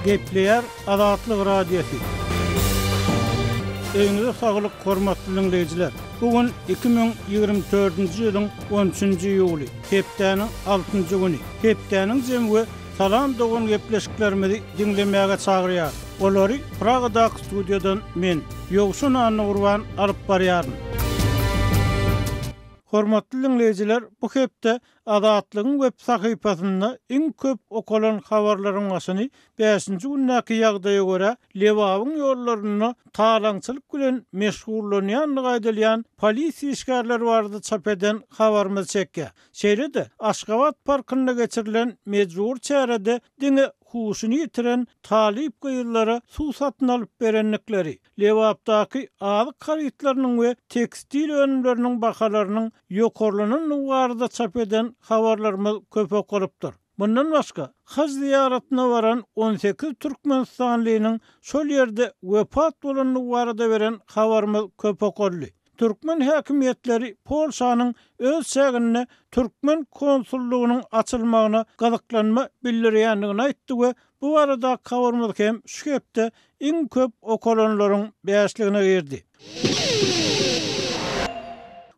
Gepleyer Azatlyk Radiosu. Eýinize saglyk, hormatly dinleýijiler. Bugün 2024-nji ýylyň 13-nji ýuly, hepdeniň 6-njy güni. Hepdeniň jemgy salam dogan gepleşiklerimizi dinlemäge çagyrýar. Olary Pragadaky studiýadan men Ýogşun Anurwan alyp barýaryn. Hormatly dinleýijiler, bu hepde Azatlygyň web sahypasynda iň köp okalan habarlaryň başyny 5-nji günnäki ýagdaýa görä Lewabyň ýollaryny talaňçylyk bilen meşgullanýanlygy aýdylýan polisiýa işgärleri barada çap eden habarymyz çekkä. Şeýlede Aşgabat parkynda geçirilen mejbur çärede diňe huşuny ýitiren talip gyýyllary suw satyn alyp berenlikleri, Lewapdaky azyk haritlarynyň we tekstil önümleriniň bahalarynyň ýokarlanyny barada çap eden habarlarymyz köp okalypdyr. Bundan başga, haj ziyaretine varan 18 Türkmenistanlynyň şol ýerde wepat bolanyny barada beren habarymyz köp okaldy. Türkmen häkimetleri Polşanyň öz şäherine Türkmen konsullugynyň açylmagyna gazaklanma bildirýändigini aýtdy we bu arada habarymyz hem şu hepde iň köp okalanlaryň beýasligine girdi.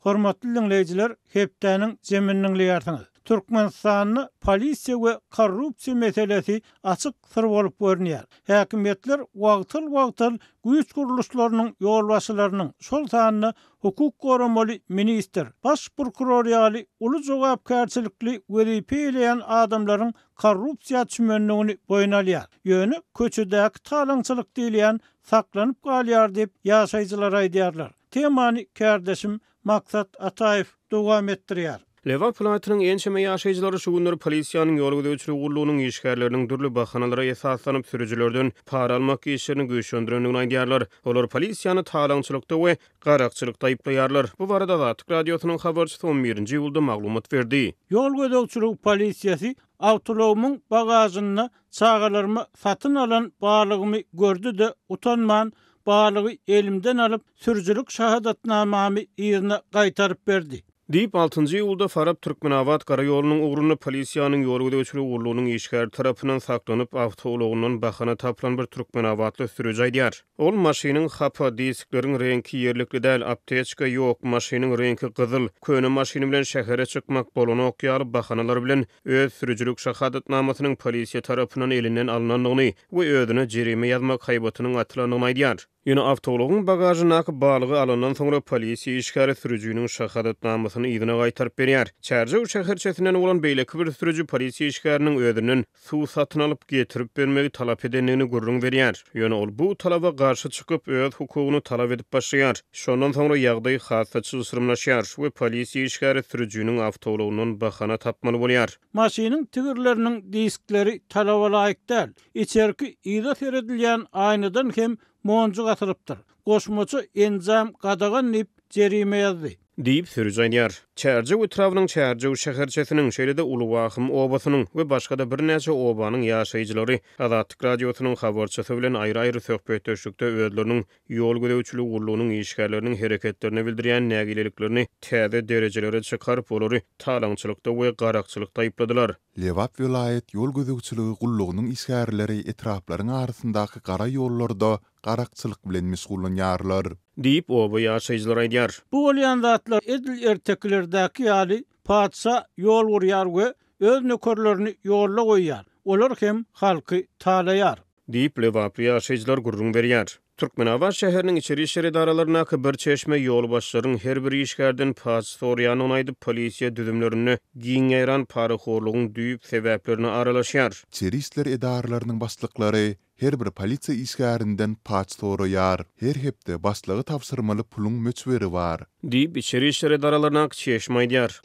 Hormatly dinleýijiler, hepdeniň jeminiň ýartyňyz. Türkmenistanyň polisiýa we korrupsiýa meselesi açyk sır bolup görünýär. Häkimetler wagtyl güýç guruluşlarynyň ýolbaşçylarynyň şol sanyny hukuk goramaly minister, baş prokuror ýaly uly jogapkärçilikli wezipe bilen adamlaryň korrupsiýa çümenligini boýuna alýar. Ýöne köçedäki talaňçylyk diýilýän saklanyp galýar diýip ýaşaýjylar aýdýarlar. Temany kardeşim Maksat Ataev dowam etdirýär. Lewap vilayatynyň ençeme ýaşaýjylary şu günleri polisiýanyň ýol gödäwçilik gurulunyň işgärleriniň dürli bahanalary esaslanyp sürüjilerden para almak işlerini güýçlendirendigini aýdýarlar. Olar polisiýany talaňçylykda we garakçylykda aýplaýarlar. Bu barada Azatlyk radiosynyň habarçysy 11-nji ýylda maglumat berdi. Ýol gödäwçilik polisiýasy awtologumyň bagazyny çağalarmy satyn alan balygymy gördü de utanman balygy elimden alyp sürüjilik şahadatnamamy ýerine gaýtaryp berdi. Diýip 6-njy ýylda Farab Türkmenawat gara ýolunyň ugruna polisiýanyň ýol gödäwçilik gurulunyň işgär tarapyndan saklanyp awtologynyň bahana tapylan bir Türkmenawatly sürüji aýdýar. Ol maşynyň hapa diskleriň rengi ýerlikli däl, apteczka ýok, maşynyň rengi gyzyl, köne maşyny bilen şähere çykmak bolany okýar bahanalar bilen öz sürüjilik şahadatnamasynyň polisiýa tarapyndan elinden alınanlygyny we özüne jerime ýazmak haýbatynyň atylandygyny aýdýar. Ýöne awtologyň bagazynaky balygy alandan soňra polisiýa işgäri sürüjiniň şahadatnamasyny ýygyna gaýtaryp berýär. Çärje şäherçesinden bolan beýleki bir sürüji polisiýa işgäriniň özünden suw satyn alyp getirip bermegi talap edenligini gurrun berýär. Ýöne ol bu talaba garşy çykyp öz hukugyny talap edip başlaýar. Şondan soňra ýagdaý hassa çysyrmlaşýar we polisiýa işgäri sürüjiniň awtologynyň bahana tapmaly bolýar. Maşynyň tigirleriniň diskleri talaba laýyk däl. İçerki ýyda seredilýän aýnadan hem monjuk atılıpdyr. Goşmaçy enzam gadagan nip jerime ýazdy. Diýip sürüji aýdýar. Çärje etrawynyň Çärje şäherçesiniň şeýlede Ulubahym obasynyň we başga bir näçe obanyň ýaşaýjylary Azatlyk radiosynyň habarçysy bilen aýry-aýry söhbetdeşlikde özleriniň ýol gödäwçilik gurulunyň işgärleriniň hereketlerini bildirýän nägileliklerini täze derejelere çykaryp olary talaňçylykda we garakçylykda aýpladylar. Lewap vilayet ýol gödäwçiligi gurulunyň işgärleri etraplaryň arasyndaky gara ýollarda garakçylyk bilen meşgullanýarlar. Diýip oba ýaşaýjylar aýdýar. Bu bolýan zatlar edil erteklerdäki ýaly padşa ýol gurýar we öz nökerlerini ýolla goýýar. Olar hem halky talaýar. Diýip Lewap ýaşaýjylar gurrun berýär. Türkmenawat şäheriniň içeri işler idaralaryna bir çeşme ýol başlaryň her bir işgärden pas sorýanyny aýdyp polisiýa düzümlerini giňeýran paraxorlugyň düýüp sebäplerini aralaşýar. İçeri işler idaralarynyň başlyklary her bir polisiýa işgärinden paç soraýar. Her hepde başlygy tapşyrmaly puluň möçberi bar. Diýip içeri işler idaralaryna çeşme aýdýar.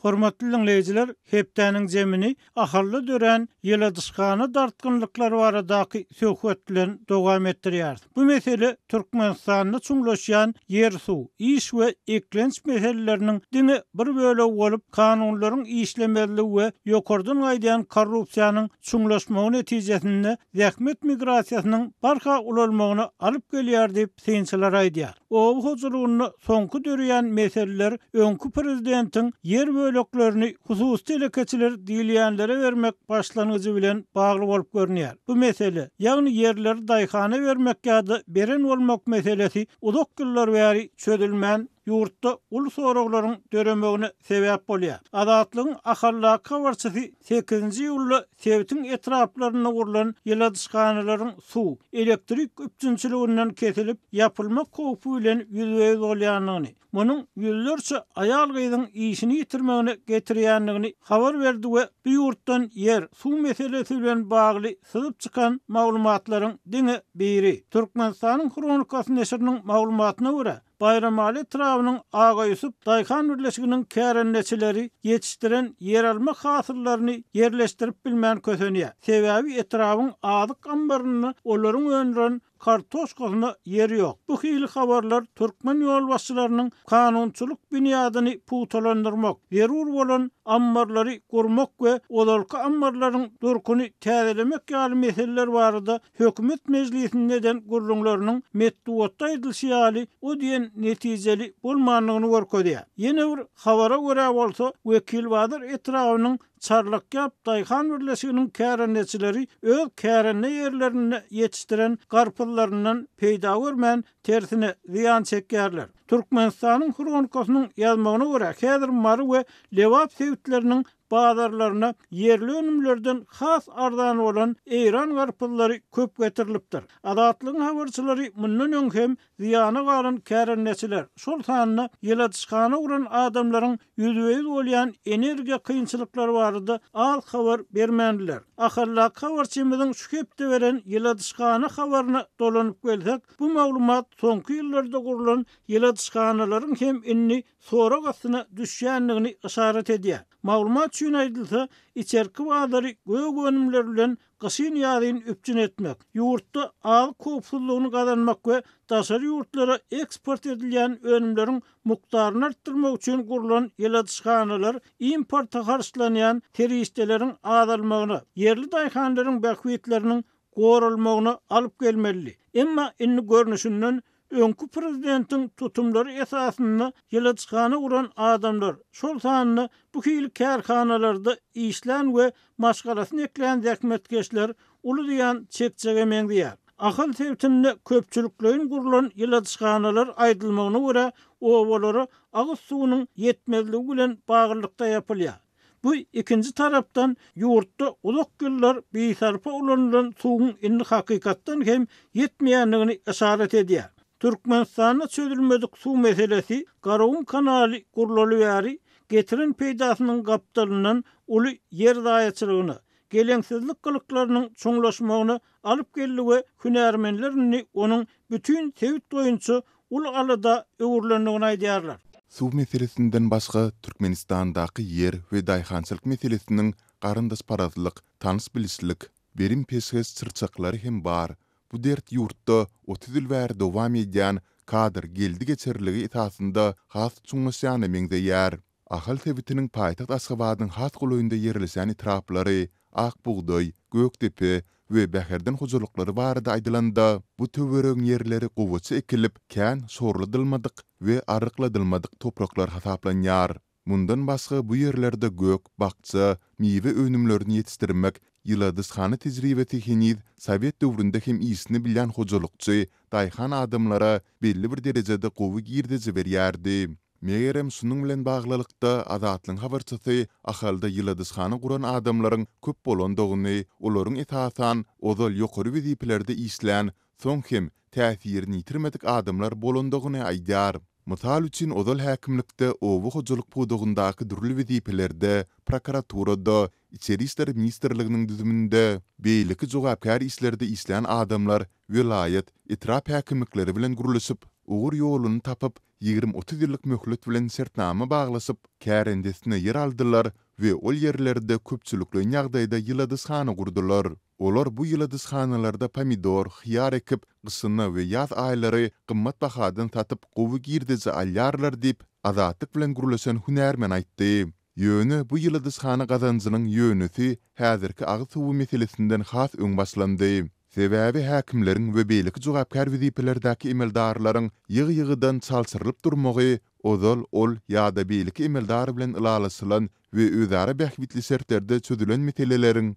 Hormatly dinleýijiler, hepdeniň jemini ahyrly dören ýyla dyşgany dartgynlyklar baradaky söhbet bilen dowam etdirýär. Bu mesele Türkmenistanyny çuňlaşýan ýer suw, iş we eklenç meseleleriniň diňe bir böle bolup kanunlaryň işlemeligi we ýokardan aýdýan korrupsiýanyň çuňlaşmagy netijesinde zähmet migrasiýasynyň barha ulalmagyna alyp gelýär diýip synçylar aýdýar. O huzurlugyny soňky dörýän meseleler öňkü prezidentiň ýer köyleklerini hususy telekeçiler diýilýänlere vermek başlanyjy bilen bagly bolup görünýär. Bu mesele, ýagny yerleri daýhana vermek ýa-da beren bolmak meselesi uzak ýyllar bäri çözülmän ýurtda ul soraglaryň döremegine sebäp bolýar. Adatlygyň ahallak habarçysy 8-nji ýylda Sewitin etraplaryna gurulan ýyladyşkanalaryň suw, elektrik üpçünçiliginden kesilip ýapylmak howpy bilen ýüzüňiz bolýanyny, munyň ýüllerçe aýal gyzyň işini ýitirmegine getirýändigini habar berdi we bu ýurtdan yer, suw meselesi bilen bagly syzyp çykan maglumatlaryň diňe biri. Türkmenistanyň Kronikasy neşriniň maglumatyna görä, Bayramali etrawynyň Aga Ýusup Daýhan birleşiginiň kärenneçileri ýetişdiren yer alma hasyrlaryny yerleşdirip bilmän kösenýär. Sebäbi etrawyň azyk ambaryny olaryň öňden kartoşkasyna yer ýok. Bu hili habarlar Türkmen ýol başçylarynyň kanunçylyk büniýadyny puwtalandyrmak, zerur bolan ambarlary gurmak we olarky ambarlaryň durkuny täzelemek ýaly meseleler barada hökümet meclisinden gurulmaklarynyň metduatda edilşi ýaly o diýen netijeli bolmanlygyny görkezýär. Ýene bir habara görä bolsa, wekil Badyr etrawynyň çarlak ýap Daýhan birleşiginiň kärenneçileri öz kärenne ýerlerini ýetişdiren garpylaryndan peýda görmän tersine ziýan çekýärler. Türkmenistanyň Kronikasynyň ýazmagyna görä, häzir mary we lewap sewitleriniň bazarlaryna yerli önümlerden has ardan olan eýran garpyllary köp getirilipdir. Adatlygyň habarçylary mundan öň hem ziýana galan kärenneçiler şol sanyna ýyladyşkana uran adamlaryň ýüzüňiz bolýan energiýa kynçylyklary barada az habar bermändiler. Ahallak habarçymyzyň şu hepde beren ýyladyşkana habaryna dolanyp gelsek, bu maglumat soňky ýyllarda gurulan ýyladyşkanalaryň hem inni sorak astyna düşýändigini işaret edýär. Maglumat üçin aýdylsa, içerki bazary gög önümler bilen gysyn ýadyny üpçün etmek, ýurtda al kopsuzlygyny gazanmak we daşary ýurtlara eksport edilýän önümleriň mukdaryny artdyrmak üçin gurulan ýyladyşkanalar importa garşylanýan terişdeleriň azalmagyna, yerli daýhanlaryň bähwitleriniň gorulmagyna alyp gelmeli. Emma inni görnüşinden öňkü prezidentiň tutumlary esasynda ýyladyşkana uran adamlar şol sanyny bu hili kärhanalarda işlän we maşgalasyny ekleýän zähmetkeşler uly diýen çekçege meňdiýär. Ahal sewtinde köpçüliklerin gurulan ýyladyşkanalar aýdylmagyna görä, owalara agyz suwynyň ýetmezligi bilen baglanykda ýapylýar. Bu ikinci tarapdan ýurtda uzak ýyllar beýsarpa ulanylan suwuň indi hakykatdan hem ýetmeýändigini işaret edýär. Türkmenistanyň çözülmedik suw meselesi Garawun kanaly gurulaly bäri getiren peýdasynyň gapdalynyň uly yer daýaçylygyny, geleňsizlik gylyklarynyň çoňlaşmagyny alyp geldi we hünärmenlerini onuň bütün sewit boýunça ul alada öwürlendigini aýdýarlar. Suw meselesinden başga Türkmenistandaky yer we daýhançylyk meselesiniň garyndaş parazlyk, tanys bilişlik, berim peşges çyrçaklary hem bar. Bu dert ýurtda 30 ýyl bäri dowam edýän kadr geldi geçerligi esasynda has çuňlaşýany meňzeýär. Ahal sewitiniň paýtaxt Aşgabatyň has goýunda ýerleşen etraplary, Akbuğday, Göktepe we Bäherden hojalyklary barada aýdylanda, bu töwereň ýerleri gowuçy ekilip, kän sorladylmadyk we arykladylmadyk topraklar hasaplanýar. Mundan başga bu ýerlerde gök, bakça, miwe önümlerini ýetişdirmek ýyladyşkana tejribeti heniz Sowet döwründe hem isini bilýän hojalykçy, daýhan adamlara belli bir derejede gowy girdizi berýärdi. Megerem şunun bilen baglylykda Azatlyň habarçysy ahalda ýyladyşkana guran adamlaryň köp bolandygyny, olaryň etasan ozal ýokary wezipelerde işlän, soň hem täsirini ýitirmedik adamlar bolandygyny aýdýar. Mysal üçin ozal häkimlikde owu hojalyk puwdugyndaky dürli wezipelerde, prokuraturada, İçeri işler ministerliginiň düzüminde beýleki jogapkar işlerde işlän adamlar vilayet, etrap häkimlikleri bilen guruluşyp, ugur ýoluny tapyp 20-30 ýyllyk möhlet bilen sertnama baglasyp, kärendesine yer aldylar we ol ýerlerde köpçülikli ýagdaýda ýyladyşkana gurdular. Olar bu ýyladyşkanalarda pomidor, hyýar ekip, gysyny we ýaz aýlary gymmat bahadan satyp gowy girdizi alýarlar diýip azatlyk bilen gurulşan hünärmen aýtdy. Ýöne bu ýyladyşkana gazanjynyň ýönüsi häzirki agyz suwy meselesinden has öň başlandy. Sebäbi häkimleriň we beýleki jogapkar wezipelerdäki emeldarlaryň ýygy-ýygydan çalsyrylyp durmagy, ozal ol ýa-da beýleki emeldar bilen ylalaşylan we özara bähwitli sertlerde çözülen meseleleriň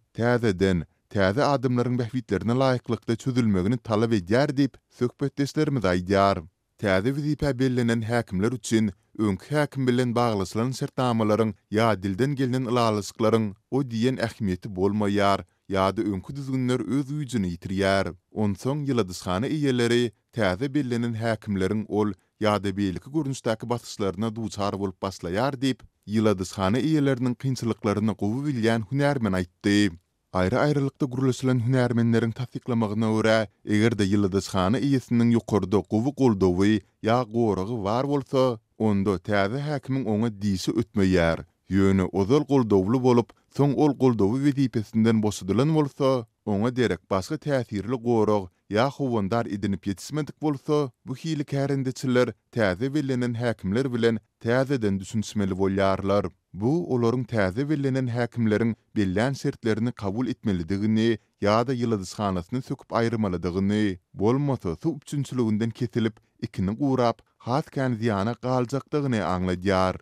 täze adamlaryň bähwitlerine laýyklykda çözülmegini talap edýär diýip söhbetdeşlerimiz aýdýar. Täze wezipä bellenen häkimler üçin öňkü häkim bilen baglasylan sertnamalaryň ýa dilden gelenen ylalaşyklaryň o diýen ähmiýeti bolmaýar. ýa-da öňkü düzgünler öz güýjüni ýitirýär. Onsoň ýyldızhana eýeleri täze bellenen häkimleriň ol ýa-da beýleki görnüşdäki basyşlaryna duçar bolup başlaýar diýip ýyldızhana eýeleriniň kynçylyklaryny gowy bilýän hünärmen aýtdy. Aýry-aýrylykda gurulyşylan hünärmenleriň tasdiklamagyna görä, egerde ýyldızhana eýesiniň ýokarda gowy goldawy ýa goragy bar bolsa, onda täze häkimiň oňa diýişi ötmeýär. Ýöne ozal goldawly bolup, soň ol goldawy wezipesinden boşadylan bolsa, oňa derek başga täsirli gorag ýa howandar edinip ýetismedik bolsa, bu hili kärendeçiler täze bellenen häkimler bilen täzeden düşünmeli bolýarlar. Bu olaryň täze bellenen häkimleriň belän şertlerini kabul etmelidigini ýa-da ýyldızhanasyny söküp aýrmalydygyny, bolmasa su üçünçüliginden kesilip ikini gurap, has kän ziýana galjakdygyny aňladýar.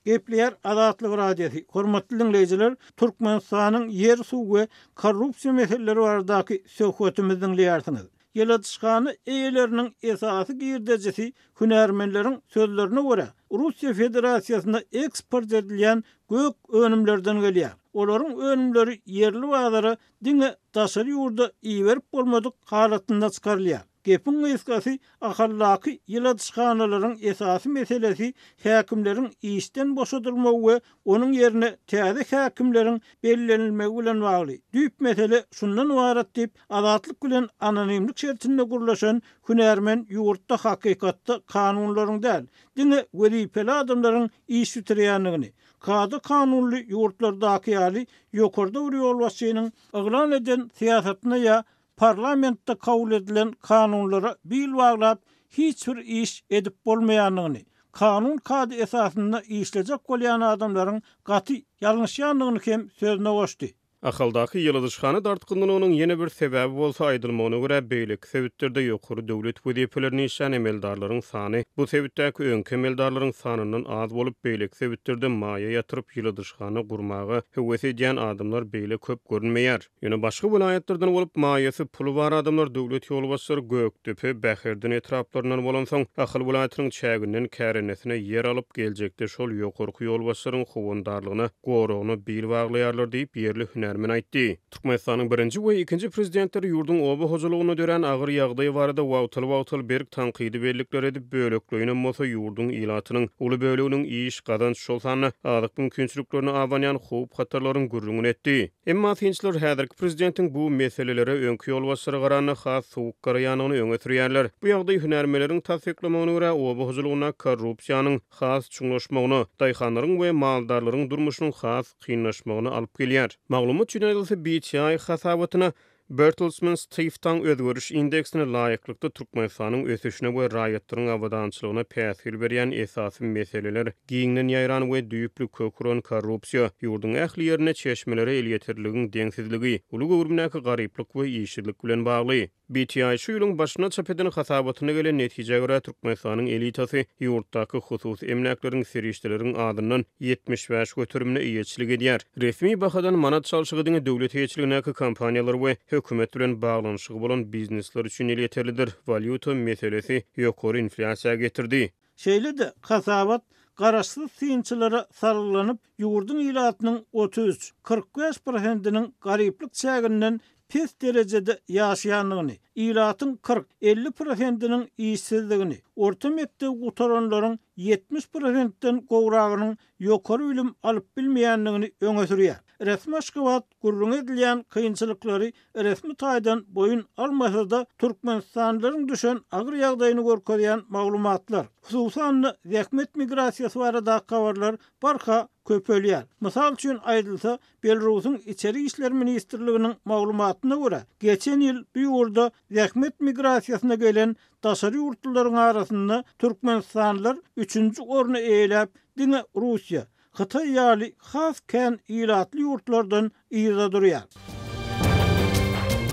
Gepler Adatlyk radiosi. Hormatly dinleyijiler, Türkmenistanyň yer suw we korrupsiýa meseleleri baradaky söhbetimizi dinleýärsiňiz. Ýyldızhana eýeleriniň esasy girdejisi hünärmenleriň sözlerine görä, Russiýa Federasiýasyna eksport edilýän gök önümlerden gelýär. Olaryň önümleri yerli bazara diňe daşary ýurda iýerip bolmadyk halatynda çykarylýar. Gepin eskasy ahallaky ýyldızhanalaryň esasy meselesi häkimleriň işden boşadylmagy we onuň ýerine täze häkimleriň bellenilmegi bilen bagly. Düýp mesele şundan ibaret diýip Adatlyk bilen anonimlik şertinde gurlaşan hünärmen ýurtda hakykatda kanunlaryň däl, diňe wezipeli adamlaryň iş ýitirýänligini, kady kanunly ýurtlardaky ýaly ýokarda bir ýol başçynyň aglan eden siýasatyna ýa parlamentde kabul edilen kanunlara bil baglap hiç bir iş edip bolmaýanlygyny, kanun kady esasynda işlejek bolýan adamlaryň gaty ýalňyşýanlygyny hem sözüne goşdy. Ahaldaky ýyldızhana dartgynlygynyň ýene bir sebäbi bolsa aýdylmagyna görä beýlik sebäplerде ýokary döwlet wezipelerini işlän emeldarlaryň sany bu sebäpdäki öňki emeldarlaryň sanyndan az bolup beýlik sebäplerde maýa ýatyryp ýyldızhana gurmagy hewes edýän adamlar beýle köp görünmeýär. Ýöne başga vilayetlerden bolup maýasy puly bar adamlar döwlet ýolbaşçylary Göktepe, Bäherden etraplaryndan bolan soň ahal vilayatynyň çäginden kärenesine ýer alyp geljekde şol ýokarky ýolbaşçylaryň howandarlygyna goragyny bil baglaýarlar diýip ýerli hünärmen aýtdy. Türkmenistanyň birinji we ikinji prezidentleri ýurdun oba hojalygyna dören agyr ýagdaý barada wagtyl berk tanqidi bellikler edip bölekleýine mosa ýurdun ilatynyň uly böleginiň iş gadan şol sany adyk mümkinçiliklerini awanýan howp hatarlaryň gürrüňini etdi. Emma tinçler häzirki prezidentiň bu meselelere öňkü ýolbaşçylary garany has sowuk garaýanyny öňe sürýärler. Bu ýagdaý hünärmeleriň tasdiklamagyna görä oba hojalygyna korrupsiýanyň has çuňlaşmagyny, daýhanlaryň we maldarlaryň durmuşynyň has kynlaşmagyny alyp gelýär. Maglumat ýönelisi BTI hasabatyna Bertelsmann Stiftung özgörüş indeksine laýyklykda Türkmenistanyň ösüşine we raýatlaryň awadançylygyna päsir berýän esasy meseleler giňden ýaýran we düýüplü köküren korrupsiýa, ýurdun ähli ýerine çeşmelere el ýetirliginiň deňsizligi, uly gowrumnaky garyplyk we ýeşillik bilen bagly. BTI şu ýylyň başyna çap eden hasabatyna gelen netije görä Türkmenistanyň elitasy ýurtdaky hususy emlaklaryň serişdeleriň adyndan 75 götürümine iýetçilik edýär. Resmi bahadan manat çalşygy diňe döwlet ýetçiligindäki kompaniýalar we hökümet bilen baglanşygy bolan biznesler üçin ýeterlidir. Valyuta meselesi ýokary inflasiýa getirdi. Şeýle-de hasabat garaşsyz synçylara sarylanyp ýurdun ilatynyň 33-45%-iniň garyplyk çäginden pes derejede ýaşaýanlygyny, ilatyň 40-50%-iniň işsizligini, orta mektep gutaranlaryň 70%-den gowragynyň ýokary bilim alyp bilmeýänligini öňe sürýär. Resmi aşgabat gurrun edilýän kynçylyklary resmi taýdan boyun almasa da Türkmenistanlylaryň düşen agyr ýagdaýyny görkezýän maglumatlar, hususan zähmet migrasiýasy barada habarlar barha köpelýär. Mysal üçin aýdylsa, Belarusyň içeri işler ministrliginiň maglumatyna görä, geçen ýyl bu ýurda zähmet migrasiýasyna gelen daşary ýurtlaryň arasynda Türkmenistanlylar 3-nji orny eýläp, diňe Russiýa, Xitay ýaly has kän ilatly ýurtlardan ýyza durýar.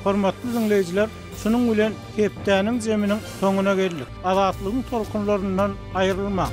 Hormatly dinleyijiler, şunun bilen hepdäniň jeminiň soňuna geldik. Azatlygyň tolkunlaryndan aýrylmak.